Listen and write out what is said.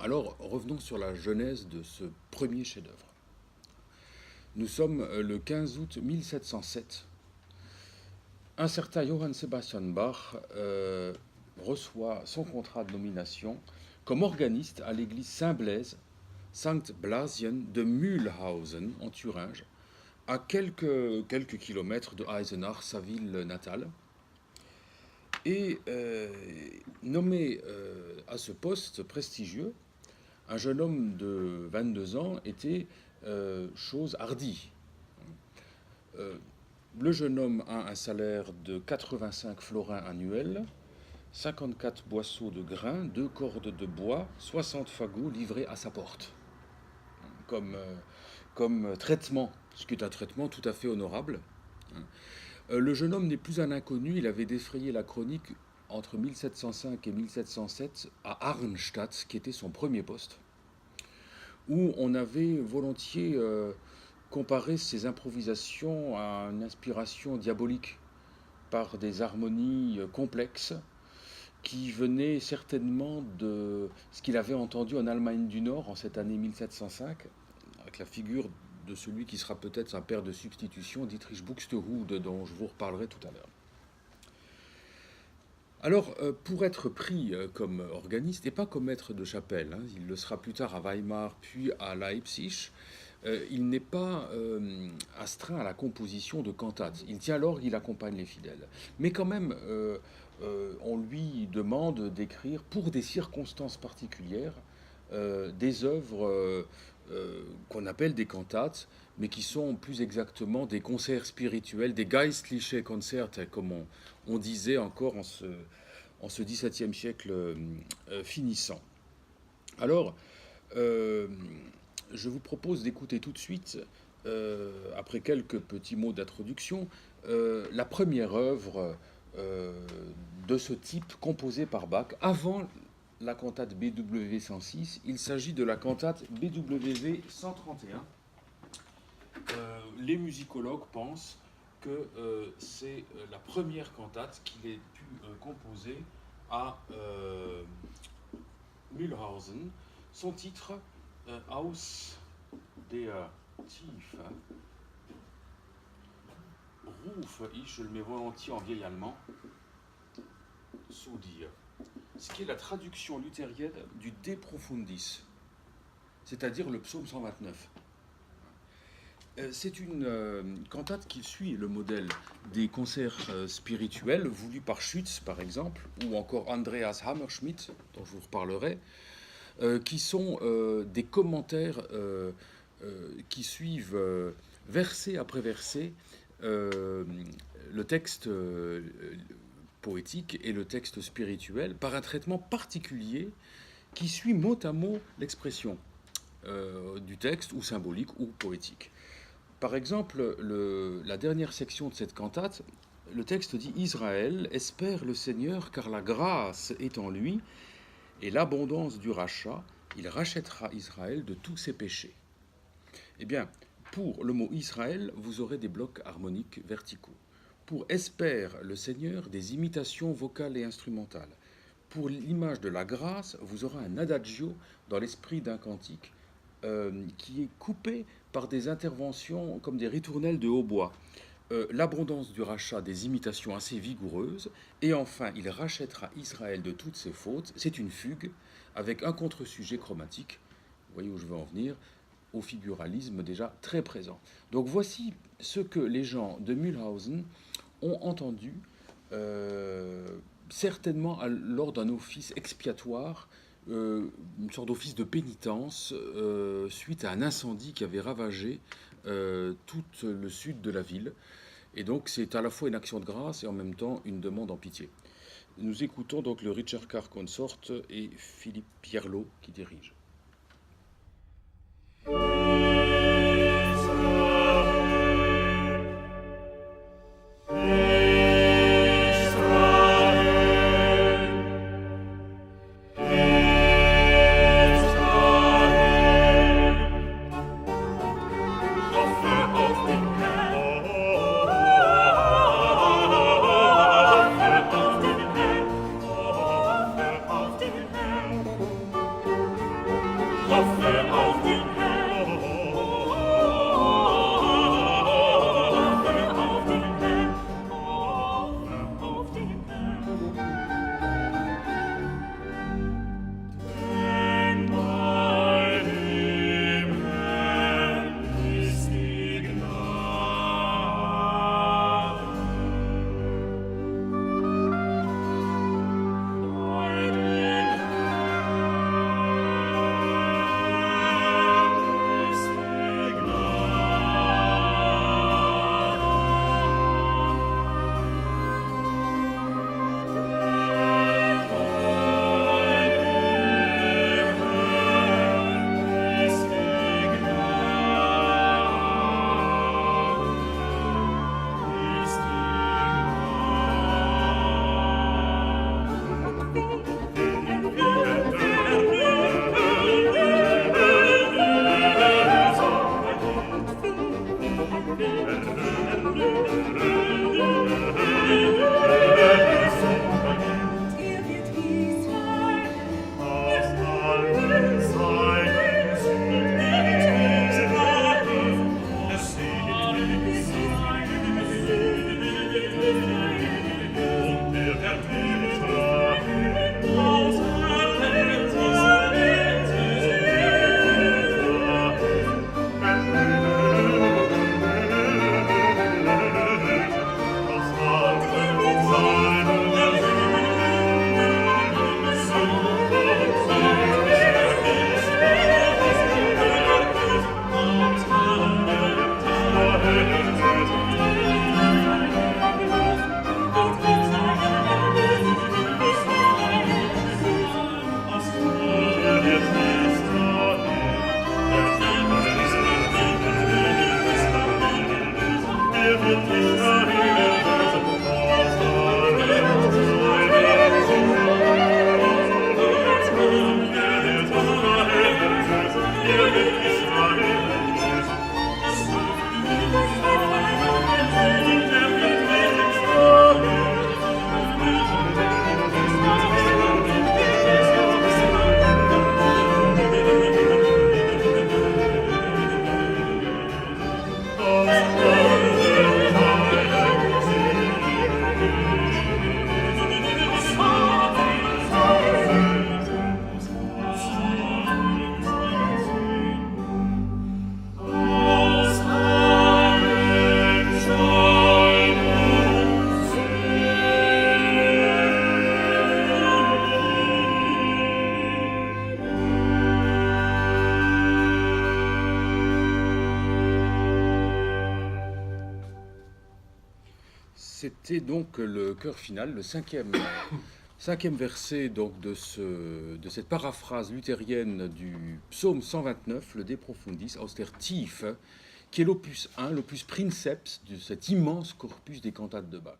Alors, revenons sur la genèse de ce premier chef-d'œuvre. Nous sommes le 15 août 1707. Un certain Johann Sebastian Bach reçoit son contrat de nomination comme organiste à l'église Saint-Blaise, Sankt Blasien de Mühlhausen, en Thuringe, à quelques kilomètres de Eisenach, sa ville natale. Et nommé à ce poste prestigieux, un jeune homme de 22 ans était chose hardie. Euh, le jeune homme a un salaire de 85 florins annuels, 54 boisseaux de grains, 2 cordes de bois, 60 fagots livrés à sa porte, comme, comme traitement, ce qui est un traitement tout à fait honorable. Le jeune homme n'est plus un inconnu, il avait défrayé la chronique entre 1705 et 1707 à Arnstadt, qui était son premier poste, où on avait volontiers comparé ses improvisations à une inspiration diabolique par des harmonies complexes qui venaient certainement de ce qu'il avait entendu en Allemagne du Nord en cette année 1705, avec la figure de celui qui sera peut-être un père de substitution, Dietrich Buxtehude, dont je vous reparlerai tout à l'heure. Alors, pour être pris comme organiste, et pas comme maître de chapelle, hein, il le sera plus tard à Weimar, puis à Leipzig, il n'est pas astreint à la composition de cantates. Il tient l'orgue, il accompagne les fidèles. Mais quand même, on lui demande d'écrire, pour des circonstances particulières, des œuvres qu'on appelle des cantates, mais qui sont plus exactement des concerts spirituels, des geistliche Konzerte, comme on disait encore en ce XVIIe siècle finissant. Alors, je vous propose d'écouter tout de suite, après quelques petits mots d'introduction, la première œuvre de ce type composée par Bach avant la cantate BWV 106. Il s'agit de la cantate BWV 131. Les musicologues pensent que c'est la première cantate qu'il ait pu composer à Mühlhausen. Son titre, Aus der Tiefe, rufe ich, je le mets volontiers en vieil allemand, zu dir, ce qui est la traduction luthérienne du De Profundis, c'est-à-dire le psaume 129. C'est une cantate qui suit le modèle des concerts spirituels voulus par Schütz, par exemple, ou encore Andreas Hammerschmidt, dont je vous reparlerai, qui sont des commentaires qui suivent verset après verset le texte poétique et le texte spirituel par un traitement particulier qui suit mot à mot l'expression du texte, ou symbolique ou poétique. Par exemple, la dernière section de cette cantate, le texte dit « Israël espère le Seigneur car la grâce est en lui et l'abondance du rachat, il rachètera Israël de tous ses péchés. » Eh bien, pour le mot Israël, vous aurez des blocs harmoniques verticaux. Pour espère le Seigneur, des imitations vocales et instrumentales. Pour l'image de la grâce, vous aurez un adagio dans l'esprit d'un cantique qui est coupé par des interventions comme des ritournelles de hautbois. L'abondance du rachat, des imitations assez vigoureuses. Et enfin, il rachètera Israël de toutes ses fautes. C'est une fugue avec un contre-sujet chromatique. Vous voyez où je veux en venir, au figuralisme déjà très présent. Donc voici ce que les gens de Mühlhausen ont entendu, certainement lors d'un office expiatoire, une sorte d'office de pénitence suite à un incendie qui avait ravagé tout le sud de la ville. Et donc c'est à la fois une action de grâce et en même temps une demande en pitié. Nous écoutons donc le Richard Carr Consort et Philippe Pierlot qui dirige. C'était donc le chœur final, le cinquième verset donc de cette paraphrase luthérienne du psaume 129, le De Profundis aus der Tiefe, qui est l'opus 1, l'opus princeps de cet immense corpus des cantates de Bach.